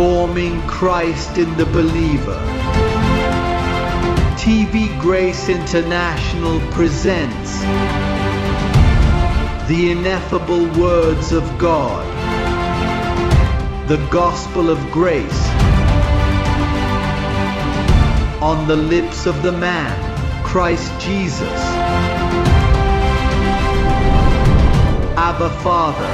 Forming Christ in the Believer. TV Grace International presents the ineffable words of God, the gospel of grace, on the lips of the man, Christ Jesus. Abba Father.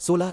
16।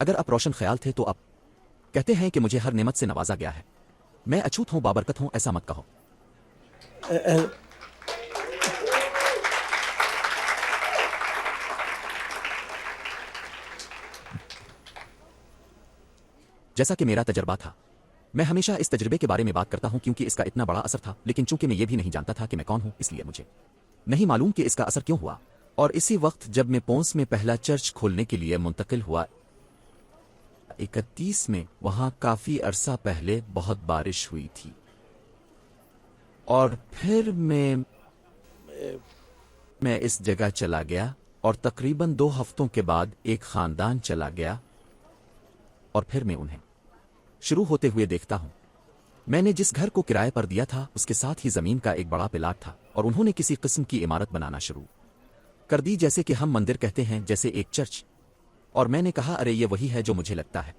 اگر آپ روشن خیال تھے تو آپ کہتے ہیں کہ مجھے ہر نعمت سے نوازا گیا ہے. میں اچھوت ہوں، بابرکت ہوں، ایسا مت کہو. جیسا کہ میرا تجربہ تھا، میں ہمیشہ اس تجربے کے بارے میں بات کرتا ہوں کیونکہ اس کا اتنا بڑا اثر تھا، لیکن چونکہ میں یہ بھی نہیں جانتا تھا کہ میں کون ہوں، اس لیے مجھے نہیں معلوم کہ اس کا اثر کیوں ہوا. اور اسی وقت جب میں پونس میں پہلا چرچ کھولنے کے لیے منتقل ہوا 31 میں، وہاں کافی عرصہ پہلے بہت بارش ہوئی تھی. اور پھر میں اس جگہ چلا گیا اور تقریباً 2 ہفتوں کے بعد ایک خاندان چلا گیا اور پھر میں انہیں شروع ہوتے ہوئے دیکھتا ہوں. میں نے جس گھر کو کرائے پر دیا تھا اس کے ساتھ ہی زمین کا ایک بڑا پلاٹ تھا اور انہوں نے کسی قسم کی عمارت بنانا شروع کر دی، جیسے کہ ہم مندر کہتے ہیں، جیسے ایک چرچ. اور میں نے کہا ارے یہ وہی ہے جو مجھے لگتا ہے.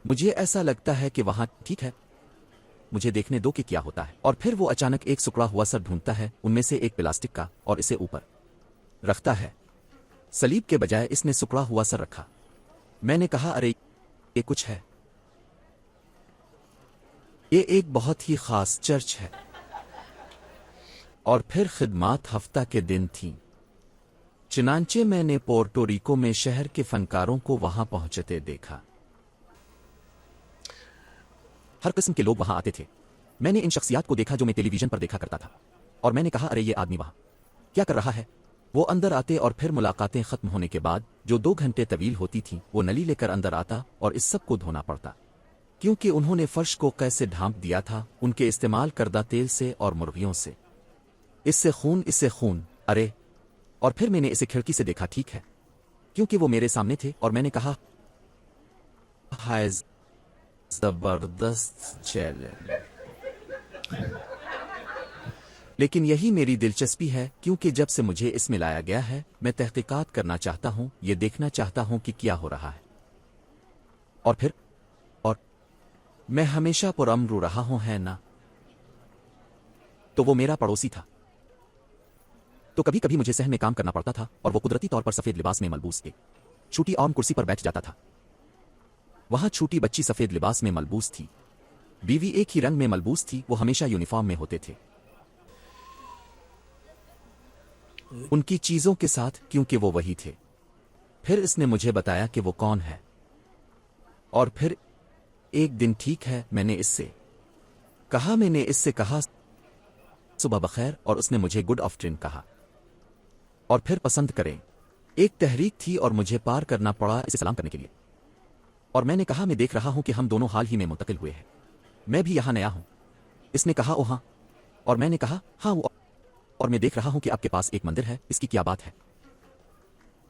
مجھے ایسا لگتا ہے کہ وہاں ٹھیک ہے، مجھے دیکھنے دو کہ کیا ہوتا ہے. اور پھر وہ اچانک ایک سکڑا ہوا سر ڈھونڈتا ہے ان میں سے ایک پلاسٹک کا اور اسے اوپر رکھتا ہے. صلیب کے بجائے اس نے سکڑا ہوا سر رکھا. میں نے کہا ارے یہ کچھ ہے، یہ ایک بہت ہی خاص چرچ ہے. اور پھر خدمات ہفتہ کے دن تھیں، چنانچہ میں نے پورٹو ریکو میں شہر کے فنکاروں کو وہاں پہنچتے دیکھا. ہر قسم کے لوگ وہاں آتے تھے. میں نے ان شخصیات کو دیکھا جو میں ٹیلی ویژن پر دیکھا کرتا تھا، اور میں نے کہا ارے یہ آدمی وہاں کیا کر رہا ہے. وہ اندر آتے اور پھر ملاقاتیں ختم ہونے کے بعد جو 2 گھنٹے طویل ہوتی تھیں وہ نلی لے کر اندر آتا اور اس سب کو دھونا پڑتا کیونکہ انہوں نے فرش کو کیسے ڈھانپ دیا تھا ان کے استعمال کردہ تیل سے اور مرغیوں سے. اس سے خون ارے. اور پھر میں نے اسے کھڑکی سے دیکھا، ٹھیک ہے، کیونکہ وہ میرے سامنے تھے، اور میں نے کہا ہائے زبردست چیلنج. لیکن یہی میری دلچسپی ہے کیونکہ جب سے مجھے اس میں لایا گیا ہے میں تحقیقات کرنا چاہتا ہوں، یہ دیکھنا چاہتا ہوں کہ کیا ہو رہا ہے. اور پھر میں ہمیشہ پرامن رہا ہوں، ہے نا. تو وہ میرا پڑوسی تھا، تو کبھی کبھی مجھے صحن میں کام کرنا پڑتا تھا اور وہ قدرتی طور پر سفید لباس میں ملبوس ایک چھوٹی عام کرسی پر بیٹھ جاتا تھا. وہاں چھوٹی بچی سفید لباس میں ملبوس تھی، بیوی ایک ہی رنگ میں ملبوس تھی، وہ ہمیشہ یونیفارم میں ہوتے تھے ان کی چیزوں کے ساتھ کیونکہ وہ وہی تھے. پھر اس نے مجھے بتایا کہ وہ کون ہے. اور پھر ایک دن ٹھیک ہے میں نے اس سے کہا صبح بخیر، اور اس نے مجھے گڈ آفٹرنون کہا. اور پھر پسند کریں ایک تحریک تھی اور مجھے پار کرنا پڑا اسے سلام کرنے کے لیے. اور میں نے کہا میں دیکھ رہا ہوں کہ ہم دونوں حال ہی میں منتقل ہوئے ہیں، میں بھی یہاں نیا ہوں. اس نے کہا او ہاں. اور میں نے کہا ہاں وہ، اور میں دیکھ رہا ہوں کہ آپ کے پاس ایک مندر ہے، اس کی کیا بات ہے.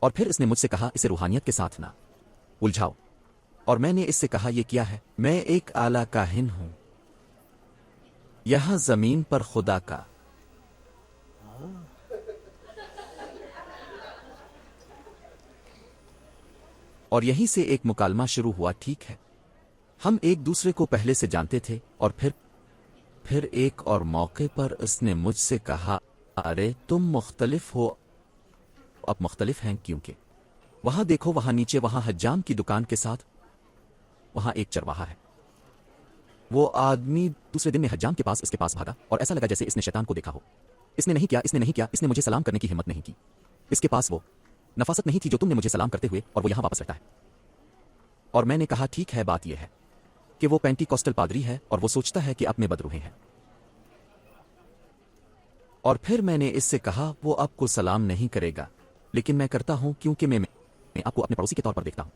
اور پھر اس نے مجھ سے کہا اسے روحانیت کے ساتھ نہ الجھاؤ. اور میں نے اس سے کہا یہ کیا ہے. میں ایک اعلیٰ کاہن ہوں یہاں زمین پر خدا کا. اور یہیں سے ایک مکالمہ شروع ہوا، ٹھیک ہے. ہم ایک دوسرے کو پہلے سے جانتے تھے. اور پھر ایک اور موقع پر اس نے مجھ سے کہا ارے تم مختلف ہو. اب مختلف ہیں کیونکہ وہاں دیکھو، وہاں نیچے، وہاں حجام کی دکان کے ساتھ وہاں ایک چرواہا ہے. وہ آدمی دوسرے دن میں حجام کے پاس اس کے پاس بھاگا اور ایسا لگا جیسے اس نے شیطان کو دیکھا ہو. اس نے نہیں کیا، اس نے مجھے سلام کرنے کی ہمت نہیں کی. اس کے پاس وہ نفاست نہیں تھی جو تم نے مجھے سلام کرتے ہوئے، اور وہ یہاں واپس رہتا ہے. اور میں نے کہا ٹھیک ہے، بات یہ ہے کہ وہ پینٹی کوسٹل پادری ہے اور وہ سوچتا ہے کہ اب میں بدروحی ہیں. اور پھر میں نے اس سے کہا وہ آپ کو سلام نہیں کرے گا، لیکن میں کرتا ہوں کیونکہ میں آپ کو اپنے پڑوسی کے طور پر دیکھتا ہوں.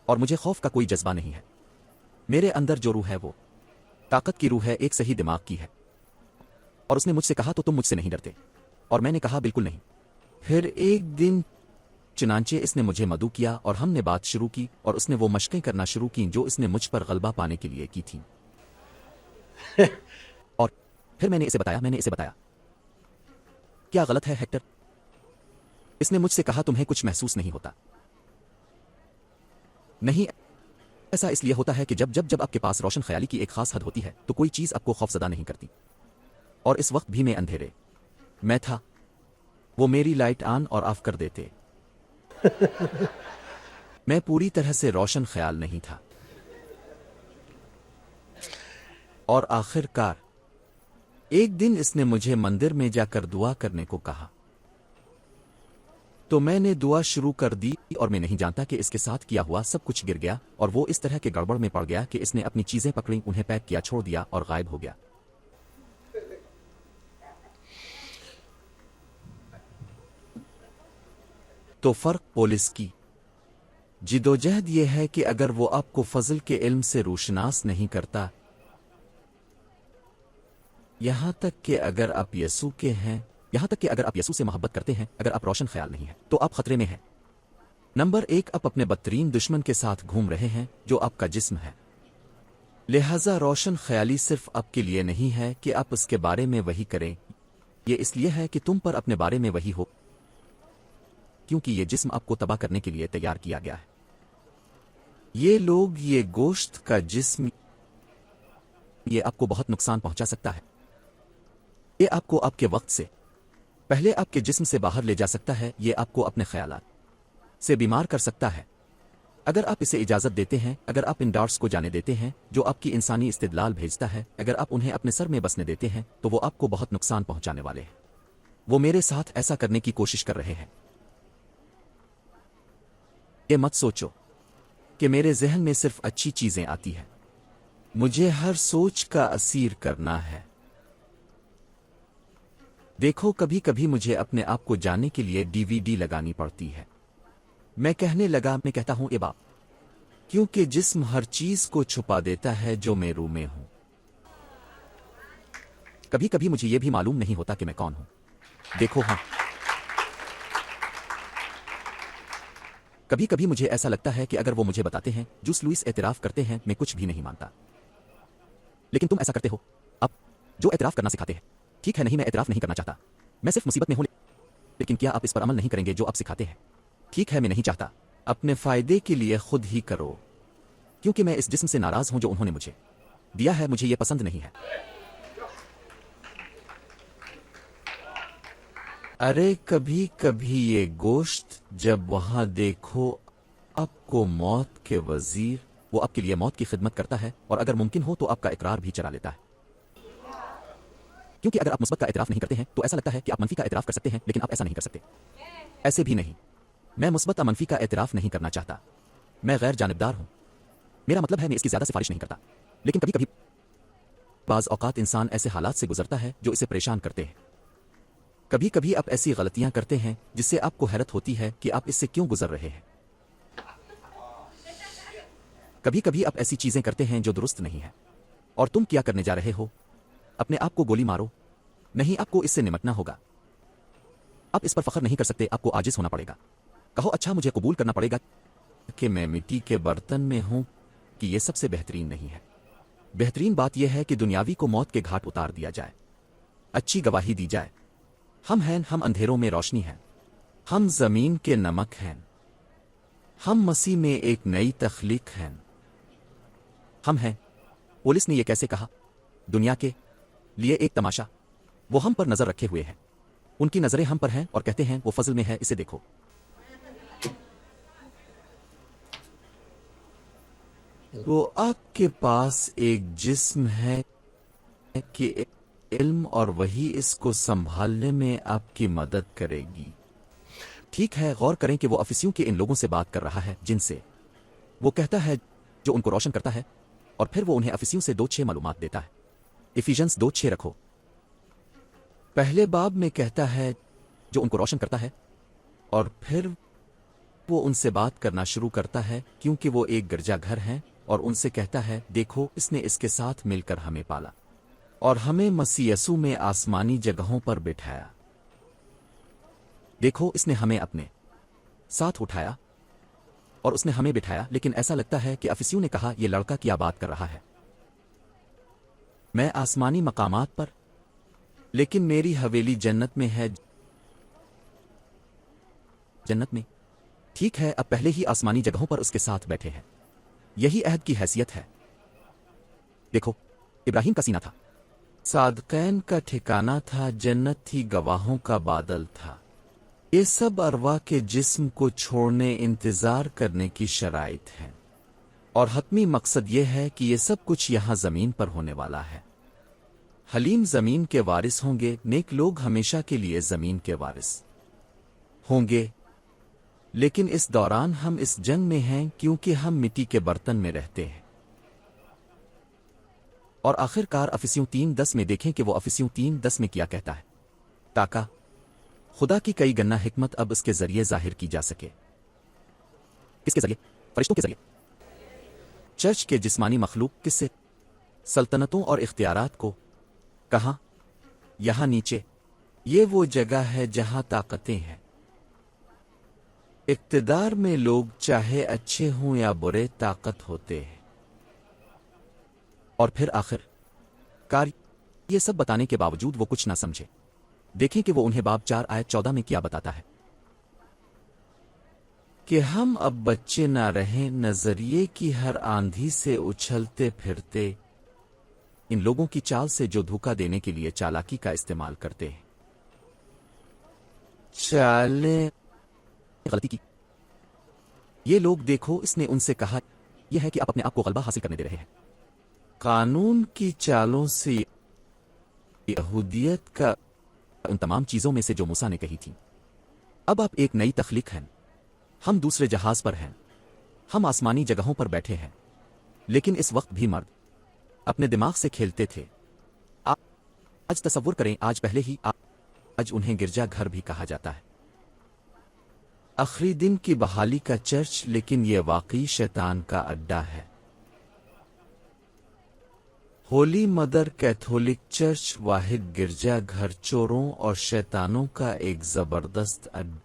اور مجھے خوف کا کوئی جذبہ نہیں ہے. میرے اندر جو روح ہے وہ طاقت کی روح ہے، ایک صحیح دماغ کی ہے. اور اس نے مجھ سے کہا تو تم مجھ سے نہیں ڈرتے؟ اور میں نے کہا بالکل نہیں. پھر ایک دن چنانچہ اس نے مجھے مدعو کیا اور ہم نے بات شروع کی، اور اس نے وہ مشقیں کرنا شروع کی جو اس نے مجھ پر غلبہ پانے کے لیے کی تھیں. اور پھر میں نے اسے بتایا کیا غلط ہے ہیکٹر. اس نے مجھ سے کہا تمہیں کچھ محسوس نہیں ہوتا. نہیں، ایسا اس لیے ہوتا ہے کہ جب آپ کے پاس روشن خیالی کی ایک خاص حد ہوتی ہے تو کوئی چیز آپ کو خوف زدہ نہیں کرتی. اور اس وقت بھی میں اندھیرے میں تھا. وہ میری لائٹ آن اور آف کر دیتے میں پوری طرح سے روشن خیال نہیں تھا، اور آخر کار ایک دن اس نے مجھے مندر میں جا کر دعا کرنے کو کہا، تو میں نے دعا شروع کر دی اور میں نہیں جانتا کہ اس کے ساتھ کیا ہوا سب کچھ گر گیا اور وہ اس طرح کے گڑبڑ میں پڑ گیا کہ اس نے اپنی چیزیں پکڑیں، انہیں پیک کیا، چھوڑ دیا اور غائب ہو گیا۔ تو فرق پولیس کی جدوجہد یہ ہے کہ اگر وہ آپ کو فضل کے علم سے روشناس نہیں کرتا، یہاں تک کہ اگر آپ یسوع کے ہیں، یہاں تک کہ اگر آپ یسوع سے محبت کرتے ہیں، اگر آپ روشن خیال نہیں ہیں تو آپ خطرے میں ہیں۔ نمبر ایک، آپ اپنے بدترین دشمن کے ساتھ گھوم رہے ہیں جو آپ کا جسم ہے۔ لہذا روشن خیالی صرف آپ کے لیے نہیں ہے کہ آپ اس کے بارے میں وہی کریں، یہ اس لیے ہے کہ تم پر اپنے بارے میں وہی ہو، کیونکہ یہ جسم آپ کو تباہ کرنے کے لیے تیار کیا گیا ہے۔ یہ لوگ، یہ گوشت کا جسم، یہ آپ کو بہت نقصان پہنچا سکتا ہے۔ یہ آپ کو آپ کے وقت سے پہلے آپ کے جسم سے باہر لے جا سکتا ہے، یہ آپ کو اپنے خیالات سے بیمار کر سکتا ہے۔ اگر آپ اسے اجازت دیتے ہیں، اگر آپ ان ڈارٹس کو جانے دیتے ہیں جو آپ کی انسانی استدلال بھیجتا ہے، اگر آپ انہیں اپنے سر میں بسنے دیتے ہیں تو وہ آپ کو بہت نقصان پہنچانے والے ہیں۔ وہ میرے ساتھ ایسا کرنے کی کوشش کر رہے ہیں۔ یہ مت سوچو کہ میرے ذہن میں صرف اچھی چیزیں آتی ہیں، مجھے ہر سوچ کا اسیر کرنا ہے۔ دیکھو، کبھی کبھی مجھے اپنے آپ کو جاننے کے لیے DVD لگانی پڑتی ہے۔ میں کہنے لگا، میں کہتا ہوں اے باپ، کیونکہ جسم ہر چیز کو چھپا دیتا ہے جو میں روح میں ہوں۔ کبھی کبھی مجھے یہ بھی معلوم نہیں ہوتا کہ میں کون ہوں۔ دیکھو، ہاں، کبھی کبھی مجھے ایسا لگتا ہے کہ اگر وہ مجھے بتاتے ہیں، جوس لوئس اعتراف کرتے ہیں، میں کچھ بھی نہیں مانتا۔ لیکن تم ایسا کرتے ہو، اب جو اعتراف کرنا سکھاتے ہیں۔ ٹھیک ہے، نہیں، میں اعتراف نہیں کرنا چاہتا، میں صرف مصیبت میں ہوں، لیکن کیا آپ اس پر عمل نہیں کریں گے جو آپ سکھاتے ہیں؟ ٹھیک ہے، میں نہیں چاہتا، اپنے فائدے کے لیے خود ہی کرو، کیونکہ میں اس جسم سے ناراض ہوں جو انہوں نے مجھے دیا ہے، مجھے یہ پسند نہیں ہے۔ ارے کبھی کبھی یہ گوشت جب وہاں دیکھو آپ کو موت کے وزیر، وہ آپ کے لیے موت کی خدمت کرتا ہے، اور اگر ممکن ہو تو آپ کا اقرار بھی چرا لیتا ہے۔ کیونکہ اگر آپ مثبت کا اعتراف نہیں کرتے ہیں تو ایسا لگتا ہے کہ آپ منفی کا اعتراف کر سکتے ہیں، لیکن آپ ایسا نہیں کر سکتے۔ ایسے بھی نہیں، میں مثبت یا منفی کا اعتراف نہیں کرنا چاہتا، میں غیر جانبدار ہوں۔ میرا مطلب ہے میں اس کی زیادہ سفارش نہیں کرتا، لیکن کبھی کبھی بعض اوقات انسان ایسے حالات سے گزرتا ہے جو اسے پریشان کرتے ہیں۔ کبھی کبھی آپ ایسی غلطیاں کرتے ہیں جس سے آپ کو حیرت ہوتی ہے کہ آپ اس سے کیوں گزر رہے ہیں۔ کبھی کبھی آپ ایسی چیزیں کرتے ہیں جو درست نہیں ہے، اور تم کیا کرنے جا رہے ہو؟ اپنے آپ کو گولی مارو؟ نہیں، آپ کو اس سے نمٹنا ہوگا۔ آپ اس پر فخر نہیں کر سکتے، آپ کو عاجز ہونا پڑے گا۔ کہو، اچھا، مجھے قبول کرنا پڑے گا کہ میں مٹی کے برتن میں ہوں، کہ یہ سب سے بہترین نہیں ہے۔ بہترین بات یہ ہے کہ دنیاوی کو موت کے گھاٹ اتار دیا جائے، اچھی گواہی دی جائے۔ ہم ہیں، ہم اندھیروں میں روشنی ہیں، ہم زمین کے نمک ہیں، ہم مسیح میں ایک نئی تخلیق ہیں۔ ہم ہیں۔ پولیس نے یہ کیسے کہا؟ دنیا کے لیے ایک تماشا۔ وہ ہم پر نظر رکھے ہوئے ہیں، ان کی نظریں ہم پر ہیں اور کہتے ہیں وہ فضل میں ہے، اسے دیکھو۔ وہ آپ کے پاس ایک جسم ہے کہ علم اور وہی اس کو سنبھالنے میں آپ کی مدد کرے گی۔ ٹھیک ہے، غور کریں کہ وہ افسیوں کے ان لوگوں سے بات کر رہا ہے جن سے وہ کہتا ہے، جو ان کو روشن کرتا ہے، اور پھر وہ انہیں افسیوں سے 2:6 معلومات دیتا ہے۔ افیژنس 2:6 رکھو۔ پہلے باب میں کہتا ہے جو ان کو روشن کرتا ہے، اور پھر وہ ان سے بات کرنا شروع کرتا ہے کیونکہ وہ ایک گرجا گھر ہیں، اور ان سے کہتا ہے، دیکھو، اس نے اس کے ساتھ مل کر ہمیں پالا اور ہمیں مسیح یسوع میں آسمانی جگہوں پر بٹھایا۔ دیکھو، اس نے ہمیں اپنے ساتھ اٹھایا اور اس نے ہمیں بٹھایا۔ لیکن ایسا لگتا ہے کہ افسیوں نے کہا، یہ لڑکا کیا بات کر رہا ہے؟ میں آسمانی مقامات پر، لیکن میری حویلی جنت میں ہے۔ جنت میں؟ ٹھیک ہے، اب پہلے ہی آسمانی جگہوں پر اس کے ساتھ بیٹھے ہیں۔ یہی عہد کی حیثیت ہے۔ دیکھو، ابراہیم کا سینہ تھا، صادقین کا ٹھکانہ تھا، جنت تھی، گواہوں کا بادل تھا۔ یہ سب ارواح کے جسم کو چھوڑنے انتظار کرنے کی شرائط ہیں، اور حتمی مقصد یہ ہے کہ یہ سب کچھ یہاں زمین پر ہونے والا ہے۔ حلیم زمین کے وارث ہوں گے، نیک لوگ ہمیشہ کے لیے زمین کے وارث ہوں گے، لیکن اس دوران ہم اس جنگ میں ہیں کیونکہ ہم مٹی کے برتن میں رہتے ہیں۔ اور آخر کار افسیوں 3:10 میں دیکھیں کہ وہ افسیوں 3:10 میں کیا کہتا ہے، تاکہ خدا کی کئی گنا حکمت اب اس کے ذریعے ظاہر کی جا سکے۔ کس کے ذریعے؟ فرشتوں کے ذریعے۔ چرچ کے جسمانی مخلوق کس سے؟ سلطنتوں اور اختیارات کو۔ کہاں؟ یہاں نیچے۔ یہ وہ جگہ ہے جہاں طاقتیں ہیں، اقتدار میں لوگ چاہے اچھے ہوں یا برے طاقت ہوتے ہیں۔ اور پھر آخر کار یہ سب بتانے کے باوجود وہ کچھ نہ سمجھے۔ دیکھیں کہ وہ انہیں باب 4 آیت 14 میں کیا بتاتا ہے، کہ ہم اب بچے نہ رہیں، نظریے کی ہر آندھی سے اچھلتے پھرتے، ان لوگوں کی چال سے جو دھوکہ دینے کے لیے چالاکی کا استعمال کرتے ہیں۔ چالیں غلطی کی یہ لوگ، دیکھو اس نے ان سے کہا یہ ہے کہ آپ اپنے آپ کو غلبہ حاصل کرنے دے رہے ہیں۔ قانون کی چالوں سے یہودیت کا ان تمام چیزوں میں سے جو موسیٰ نے کہی تھی۔ اب آپ ایک نئی تخلیق ہیں، ہم دوسرے جہاز پر ہیں، ہم آسمانی جگہوں پر بیٹھے ہیں، لیکن اس وقت بھی مرد اپنے دماغ سے کھیلتے تھے۔ آج تصور کریں، آج پہلے ہی آج انہیں گرجا گھر بھی کہا جاتا ہے، آخری دن کی بحالی کا چرچ، لیکن یہ واقعی شیطان کا اڈا ہے۔ ہولی مدر کیتھولک چرچ واحد گرجا گھر چوروں اور شیطانوں کا ایک زبردست اڈا۔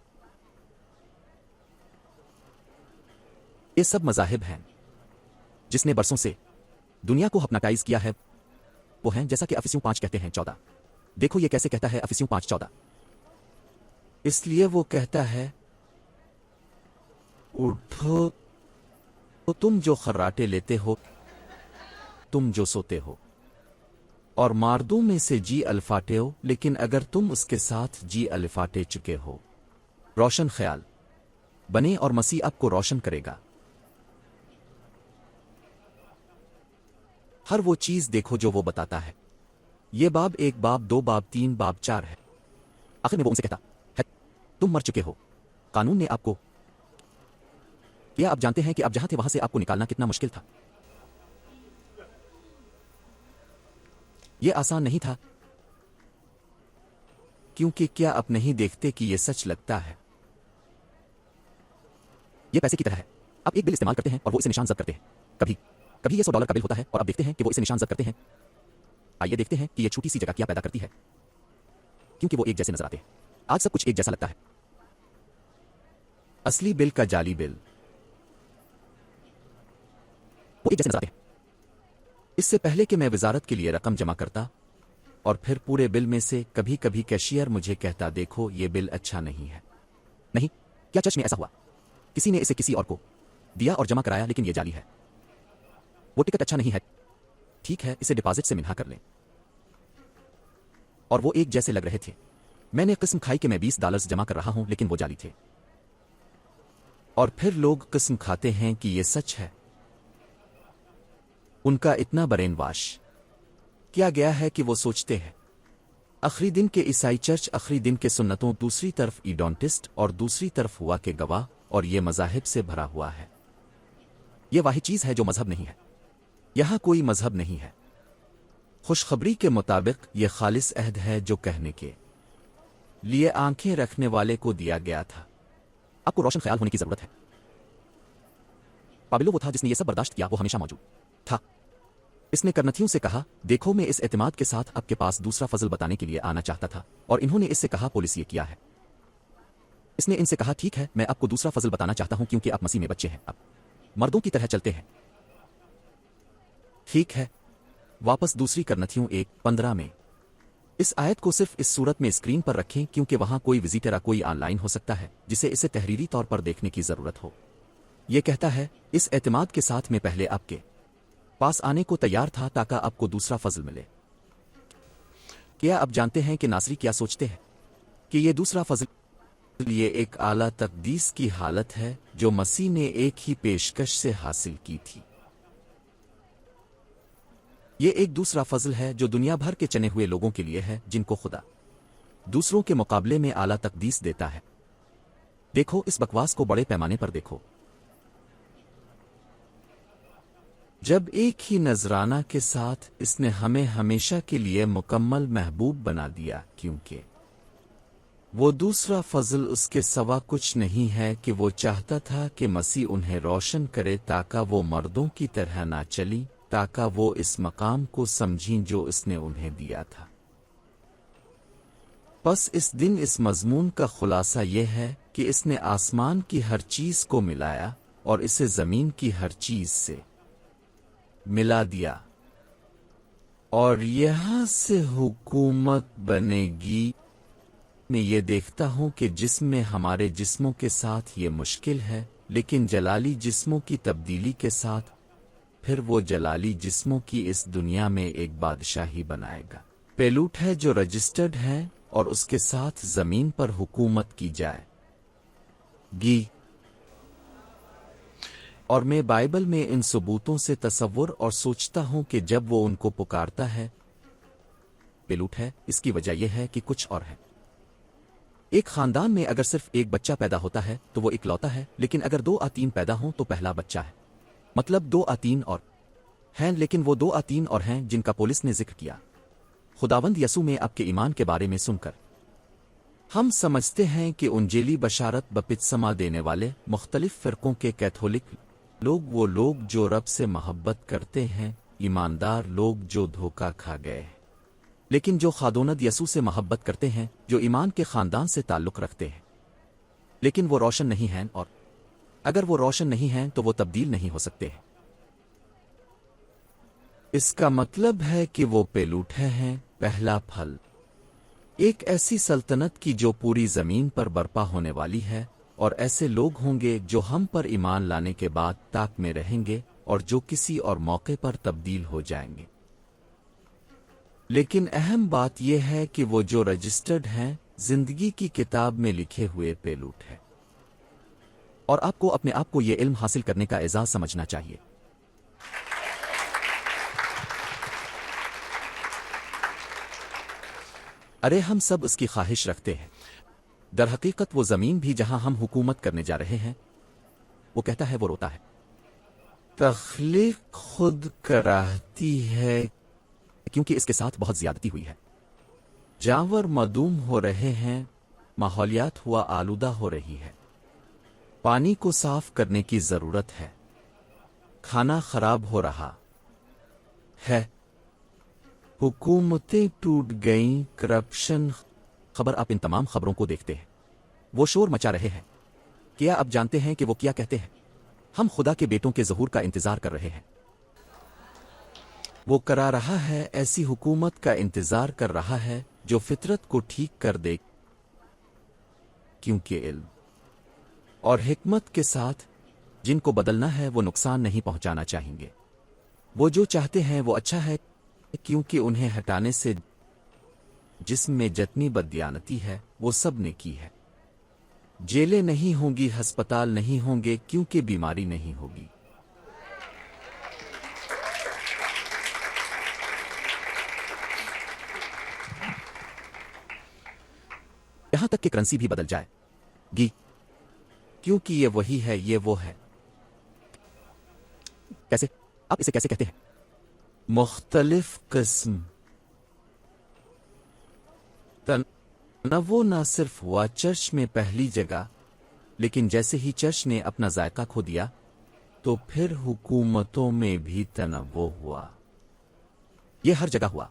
یہ سب مذاہب ہیں جس نے برسوں سے دنیا کو ہپناٹائز کیا ہے، وہ ہیں جیسا کہ افسیوں 5 کہتے ہیں 14۔ دیکھو یہ کیسے کہتا ہے افسیوں 5:14۔ اس لیے وہ کہتا ہے، اٹھو تو تم جو خراٹے لیتے ہو، تم جو سوتے ہو اور ماردوں میں سے جی الفاٹے ہو، لیکن اگر تم اس کے ساتھ جی الفاٹے چکے ہو، روشن خیال بنے اور مسیح آپ کو روشن کرے گا۔ ہر وہ چیز دیکھو جو وہ بتاتا ہے۔ یہ باب 1، باب 2، باب 3، باب 4 ہے۔ آخر میں وہ ان سے کہتا ہے، تم مر چکے ہو، قانون نے آپ کو کیا، آپ جانتے ہیں کہ آپ جہاں تھے وہاں سے آپ کو نکالنا کتنا مشکل تھا۔ یہ آسان نہیں تھا، کیونکہ کیا آپ نہیں دیکھتے کہ یہ سچ لگتا ہے؟ یہ پیسے کی طرح ہے، آپ ایک بل استعمال کرتے ہیں اور وہ اسے نشان زد کرتے ہیں۔ کبھی کبھی یہ $100 کا بل ہوتا ہے اور آپ دیکھتے ہیں کہ وہ اسے نشان زد کرتے ہیں۔ آئیے دیکھتے ہیں کہ یہ چھوٹی سی جگہ کیا پیدا کرتی ہے، کیونکہ وہ ایک جیسے نظر آتے ہیں۔ آج سب کچھ ایک جیسا لگتا ہے۔ اصلی بل کا جعلی بل، وہ ایک جیسے نظر آتے ہیں۔ اس سے پہلے کہ میں وزارت کے لیے رقم جمع کرتا اور پھر پورے بل میں سے کبھی کبھی کیشیئر مجھے کہتا، دیکھو یہ بل اچھا نہیں ہے۔ نہیں، کیا چرچ میں ایسا ہوا؟ کسی نے اسے کسی اور کو دیا اور جمع کرایا، لیکن یہ جعلی ہے۔ وہ ٹکٹ اچھا نہیں ہے، ٹھیک ہے، اسے ڈپازٹ سے منہا کر لیں۔ اور وہ ایک جیسے لگ رہے تھے۔ میں نے قسم کھائی کہ میں $20 جمع کر رہا ہوں، لیکن وہ جعلی تھے۔ اور پھر لوگ قسم کھاتے ہیں کہ یہ سچ ہے۔ ان کا اتنا برین واش کیا گیا ہے کہ وہ سوچتے ہیں آخری دن کے عیسائی چرچ، آخری دن کے سنتوں، دوسری طرف ایڈونٹسٹ اور دوسری طرف ہوا کے گواہ، اور یہ مذاہب سے بھرا ہوا ہے۔ یہ واحد چیز ہے جو مذہب نہیں ہے۔ یہاں کوئی مذہب نہیں ہے۔ خوشخبری کے مطابق یہ خالص عہد ہے جو کہنے کے لیے آنکھیں رکھنے والے کو دیا گیا تھا۔ آپ کو روشن خیال ہونے کی ضرورت ہے۔ پابلو وہ تھا جس نے یہ سب برداشت کیا، وہ ہمیشہ موجود تھا۔ اس نے کرنتھیوں سے کہا، دیکھو میں اس اعتماد کے ساتھ آپ کے پاس دوسرا فضل بتانے کے لیے آنا چاہتا تھا، اور انہوں نے اس سے کہا، پولیس یہ کیا ہے؟ اس نے ان سے کہا، ٹھیک ہے، میں آپ کو دوسرا فضل بتانا چاہتا ہوں کیونکہ آپ مسیح میں بچے ہیں، آپ مردوں کی طرح چلتے ہیں۔ ٹھیک ہے، واپس دوسری کرنتھیوں 1:15 میں۔ اس آیت کو صرف اس صورت میں اسکرین پر رکھیں کیونکہ وہاں کوئی وزیٹر کوئی آن لائن ہو سکتا ہے جسے اسے تحریری طور پر دیکھنے کی ضرورت ہو۔ یہ کہتا ہے، اس اعتماد کے ساتھ میں پہلے آپ کے پاس آنے کو تیار تھا تاکہ آپ کو دوسرا فضل ملے۔ کیا آپ جانتے ہیں کہ ناصری کیا سوچتے ہیں؟ کہ یہ دوسرا فضل یہ ایک اعلیٰ تقدیس کی حالت ہے جو مسیح نے ایک ہی پیشکش سے حاصل کی تھی۔ یہ ایک دوسرا فضل ہے جو دنیا بھر کے چنے ہوئے لوگوں کے لیے ہے جن کو خدا دوسروں کے مقابلے میں اعلیٰ تقدیس دیتا ہے۔ دیکھو اس بکواس کو بڑے پیمانے پر دیکھو۔ جب ایک ہی نذرانہ کے ساتھ اس نے ہمیں ہمیشہ کے لیے مکمل محبوب بنا دیا، کیونکہ وہ دوسرا فضل اس کے سوا کچھ نہیں ہے کہ وہ چاہتا تھا کہ مسیح انہیں روشن کرے تاکہ وہ مردوں کی طرح نہ چلی، تاکہ وہ اس مقام کو سمجھیں جو اس نے انہیں دیا تھا۔ پس اس دن اس مضمون کا خلاصہ یہ ہے کہ اس نے آسمان کی ہر چیز کو ملایا اور اسے زمین کی ہر چیز سے ملا دیا، اور یہاں سے حکومت بنے گی۔ میں یہ دیکھتا ہوں کہ جسم میں ہمارے جسموں کے ساتھ یہ مشکل ہے، لیکن جلالی جسموں کی تبدیلی کے ساتھ پھر وہ جلالی جسموں کی اس دنیا میں ایک بادشاہی بنائے گا۔ پیلوٹ ہے جو رجسٹرڈ ہے اور اس کے ساتھ زمین پر حکومت کی جائے گی۔ اور میں بائبل میں ان ثبوتوں سے تصور اور سوچتا ہوں کہ جب وہ ان کو پکارتا ہے پیلوٹ ہے، اس کی وجہ یہ ہے کہ کچھ اور ہے۔ ایک خاندان میں اگر صرف ایک بچہ پیدا ہوتا ہے تو وہ اکلوتا ہے، لیکن اگر 2 یا 3 پیدا ہوں تو پہلا بچہ ہے۔ مطلب 2 یا 3 اور ہیں، لیکن وہ 2 یا 3 اور ہیں جن کا پولس نے ذکر کیا۔ خداوند یسوع میں آپ کے ایمان کے بارے میں سن کر ہم سمجھتے ہیں کہ انجیلی بشارت بپتسمہ دینے والے مختلف فرقوں کے کیتھولک لوگ، وہ لوگ جو رب سے محبت کرتے ہیں، ایماندار لوگ جو دھوکہ کھا گئے ہیں، لیکن جو خادوند یسوع سے محبت کرتے ہیں، جو ایمان کے خاندان سے تعلق رکھتے ہیں، لیکن وہ روشن نہیں ہیں، اور اگر وہ روشن نہیں ہیں تو وہ تبدیل نہیں ہو سکتے ہیں۔ اس کا مطلب ہے کہ وہ پیلوٹے ہیں، پہلا پھل ایک ایسی سلطنت کی جو پوری زمین پر برپا ہونے والی ہے، اور ایسے لوگ ہوں گے جو ہم پر ایمان لانے کے بعد طاق میں رہیں گے اور جو کسی اور موقع پر تبدیل ہو جائیں گے۔ لیکن اہم بات یہ ہے کہ وہ جو رجسٹرڈ ہیں زندگی کی کتاب میں لکھے ہوئے پیلوٹ ہیں، اور آپ کو اپنے آپ کو یہ علم حاصل کرنے کا اعزاز سمجھنا چاہیے۔ ارے ہم سب اس کی خواہش رکھتے ہیں۔ در حقیقت وہ زمین بھی جہاں ہم حکومت کرنے جا رہے ہیں، وہ کہتا ہے، وہ روتا ہے۔ تخلیق خود کراہتی ہے کیونکہ اس کے ساتھ بہت زیادتی ہوئی ہے۔ جانور معدوم ہو رہے ہیں، ماحولیات ہوا آلودہ ہو رہی ہے، پانی کو صاف کرنے کی ضرورت ہے، کھانا خراب ہو رہا ہے، حکومتیں ٹوٹ گئیں، کرپشن۔ خبر آپ ان تمام خبروں کو دیکھتے ہیں، وہ شور مچا رہے ہیں۔ کیا آپ جانتے ہیں کہ وہ کیا کہتے ہیں؟ ہم خدا کے بیٹوں کے ظہور کا انتظار کر رہے ہیں۔ وہ کرا رہا ہے، ایسی حکومت کا انتظار کر رہا ہے جو فطرت کو ٹھیک کر دے، کیونکہ علم اور حکمت کے ساتھ جن کو بدلنا ہے وہ نقصان نہیں پہنچانا چاہیں گے۔ وہ جو چاہتے ہیں وہ اچھا ہے، کیونکہ انہیں ہٹانے سے جسم میں جتنی بددیانتی ہے وہ سب نے کی ہے۔ جیلیں نہیں ہوں گی، ہسپتال نہیں ہوں گے، کیونکہ بیماری نہیں ہوگی۔ یہاں تک کہ کرنسی بھی بدل جائے گی، کیونکہ یہ وہی ہے، یہ وہ ہے۔ کیسے؟ آپ اسے کیسے کہتے ہیں؟ مختلف قسم تنوع نہ صرف ہوا چرچ میں پہلی جگہ، لیکن جیسے ہی چرچ نے اپنا ذائقہ کھو دیا تو پھر حکومتوں میں بھی تنوع ہوا۔ یہ ہر جگہ ہوا،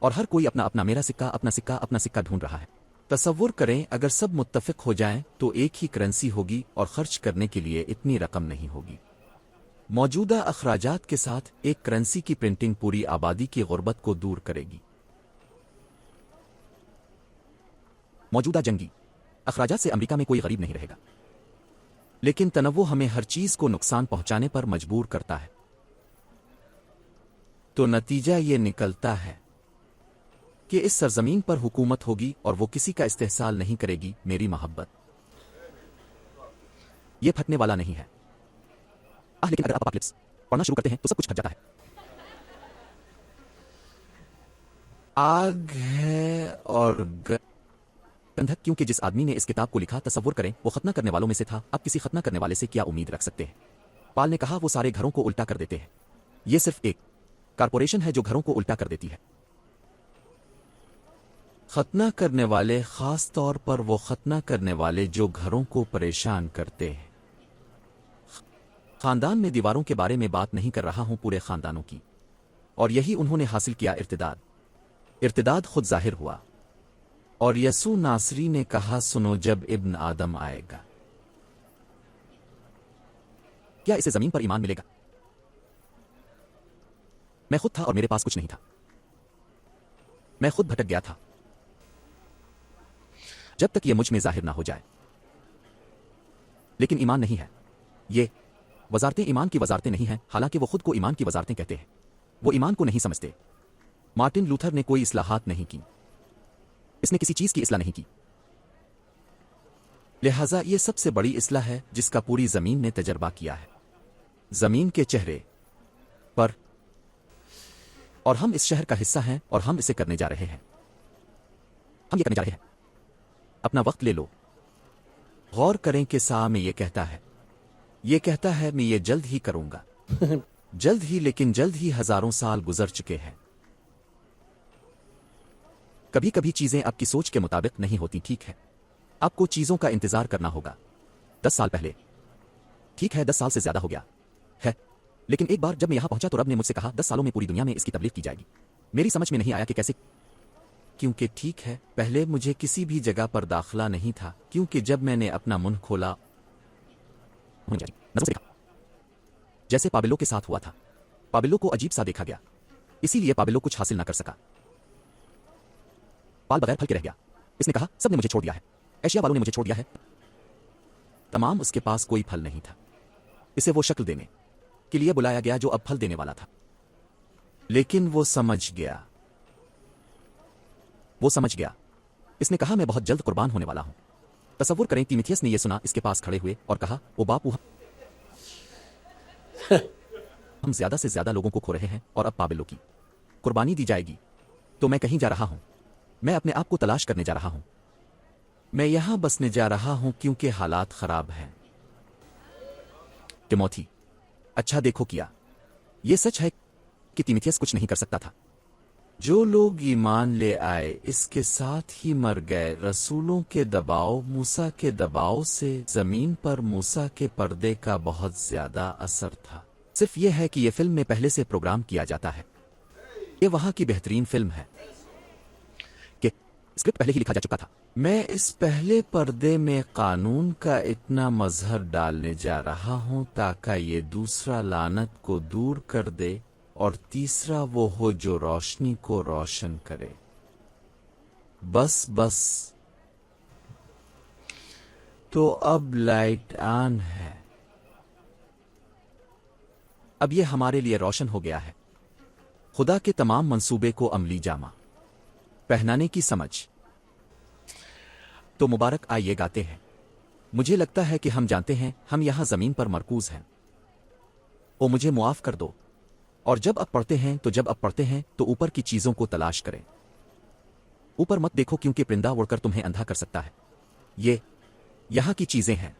اور ہر کوئی اپنا اپنا میرا سکہ، اپنا سکہ، اپنا سکہ ڈھونڈ رہا ہے۔ تصور کریں اگر سب متفق ہو جائیں تو ایک ہی کرنسی ہوگی اور خرچ کرنے کے لیے اتنی رقم نہیں ہوگی۔ موجودہ اخراجات کے ساتھ ایک کرنسی کی پرنٹنگ پوری آبادی کی غربت کو دور کرے گی۔ موجودہ جنگی اخراجات سے امریکہ میں کوئی غریب نہیں رہے گا، لیکن تنوع ہمیں ہر چیز کو نقصان پہنچانے پر مجبور کرتا ہے۔ تو نتیجہ یہ نکلتا ہے کہ اس سرزمین پر حکومت ہوگی اور وہ کسی کا استحصال نہیں کرے گی۔ میری محبت یہ پھٹنے والا نہیں ہے لیکن اگر آپ اپاکلپس پڑھنا شروع کرتے ہیں تو سب کچھ پھٹ جاتا ہے. آگ ہے اور گندھک. کیونکہ جس آدمی نے اس کتاب کو لکھا، تصور کریں وہ ختنہ کرنے والوں میں سے تھا. اب کسی ختنہ کرنے والے سے کیا امید رکھ سکتے ہیں؟ پال نے کہا وہ سارے گھروں کو الٹا کر دیتے ہیں. یہ صرف ایک کارپوریشن ہے جو گھروں کو الٹا کر دیتی ہے. ختنہ کرنے والے، خاص طور پر وہ ختنہ کرنے والے جو گھروں کو پریشان کرتے ہیں. خاندان میں دیواروں کے بارے میں بات نہیں کر رہا ہوں، پورے خاندانوں کی. اور یہی انہوں نے حاصل کیا، ارتداد خود ظاہر ہوا. اور یسوع ناصری نے کہا سنو جب ابن آدم آئے گا کیا اسے زمین پر ایمان ملے گا؟ میں خود تھا اور میرے پاس کچھ نہیں تھا. میں خود بھٹک گیا تھا جب تک یہ مجھ میں ظاہر نہ ہو جائے. لیکن ایمان نہیں ہے. یہ وزارتیں ایمان کی وزارتیں نہیں ہیں، حالانکہ وہ خود کو ایمان کی وزارتیں کہتے ہیں. وہ ایمان کو نہیں سمجھتے. مارٹن لوتھر نے کوئی اصلاحات نہیں کی. اس نے کسی چیز کی اصلاح نہیں کی. لہٰذا یہ سب سے بڑی اصلاح ہے جس کا پوری زمین نے تجربہ کیا ہے. زمین کے چہرے پر. اور ہم اس شہر کا حصہ ہیں اور ہم اسے کرنے جا رہے ہیں. ہم یہ کرنے جا رہے ہیں. اپنا وقت لے لو. غور کریں کہ سا میں یہ کہتا ہے. یہ کہتا ہے میں یہ جلد ہی کروں گا. جلد ہی، لیکن جلد ہی ہزاروں سال گزر چکے ہیں. کبھی کبھی چیزیں آپ کی سوچ کے مطابق نہیں ہوتی. ٹھیک ہے، آپ کو چیزوں کا انتظار کرنا ہوگا. 10 سال پہلے، ٹھیک ہے 10 سال سے زیادہ ہو گیا ہے. لیکن ایک بار جب میں یہاں پہنچا تو رب نے مجھ سے کہا 10 سالوں میں پوری دنیا میں اس کی تبلیغ کی جائے گی. میری سمجھ میں نہیں آیا کہ کیسے، کیونکہ ٹھیک ہے پہلے مجھے کسی بھی جگہ پر داخلہ نہیں تھا. کیونکہ جب میں نے اپنا منہ کھولا جیسے پابلو کے ساتھ ہوا تھا. پابلو کو عجیب سا دیکھا گیا، اسی لیے پابلو کچھ حاصل نہ کر سکا. پال بغیر پھل کے رہ گیا. اس نے کہا سب نے مجھے چھوڑ دیا ہے، ایشیا والوں نے مجھے چھوڑ دیا ہے. تمام اس کے پاس کوئی پھل نہیں تھا. اسے وہ شکل دینے کے لیے بلایا گیا جو اب پھل دینے والا تھا. لیکن وہ سمجھ گیا. اس نے کہا میں بہت جلد قربان ہونے والا ہوں. تصور کریں تیمیتھیس نے یہ سنا، اس کے پاس کھڑے ہوئے اور کہا او باپو ہم زیادہ سے زیادہ لوگوں کو کھو رہے ہیں اور اب پابلو کی قربانی دی جائے گی. تو میں کہیں جا رہا ہوں. میں اپنے آپ کو تلاش کرنے جا رہا ہوں. میں یہاں بسنے جا رہا ہوں کیونکہ حالات خراب ہیں. ٹیموتھی اچھا دیکھو کیا یہ سچ ہے کہ تیمیتھیس کچھ نہیں کر سکتا تھا. جو لوگ ایمان لے آئے اس کے ساتھ ہی مر گئے. رسولوں کے دباؤ، موسیٰ کے دباؤ سے زمین پر موسیٰ کے پردے کا بہت زیادہ اثر تھا. صرف یہ ہے کہ یہ فلم میں پہلے سے پروگرام کیا جاتا ہے. یہ وہاں کی بہترین فلم ہے کہ اسکرپٹ پہلے ہی لکھا جا چکا تھا. میں اس پہلے پردے میں قانون کا اتنا مظہر ڈالنے جا رہا ہوں تاکہ یہ دوسرا لعنت کو دور کر دے اور تیسرا وہ ہو جو روشنی کو روشن کرے. بس تو اب لائٹ آن ہے. اب یہ ہمارے لیے روشن ہو گیا ہے. خدا کے تمام منصوبے کو عملی جامہ پہنانے کی سمجھ. تو مبارک آئیے گاتے ہیں. مجھے لگتا ہے کہ ہم جانتے ہیں ہم یہاں زمین پر مرکوز ہیں. او مجھے معاف کر دو. اور جب آپ پڑھتے ہیں تو اوپر کی چیزوں کو تلاش کریں. اوپر مت دیکھو کیونکہ پرندہ اڑ کر تمہیں اندھا کر سکتا ہے. یہ یہاں کی چیزیں ہیں.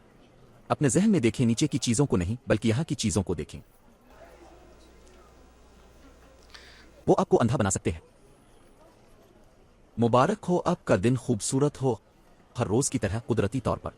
اپنے ذہن میں دیکھیں، نیچے کی چیزوں کو نہیں بلکہ یہاں کی چیزوں کو دیکھیں. وہ آپ کو اندھا بنا سکتے ہیں. مبارک ہو، آپ کا دن خوبصورت ہو ہر روز کی طرح قدرتی طور پر.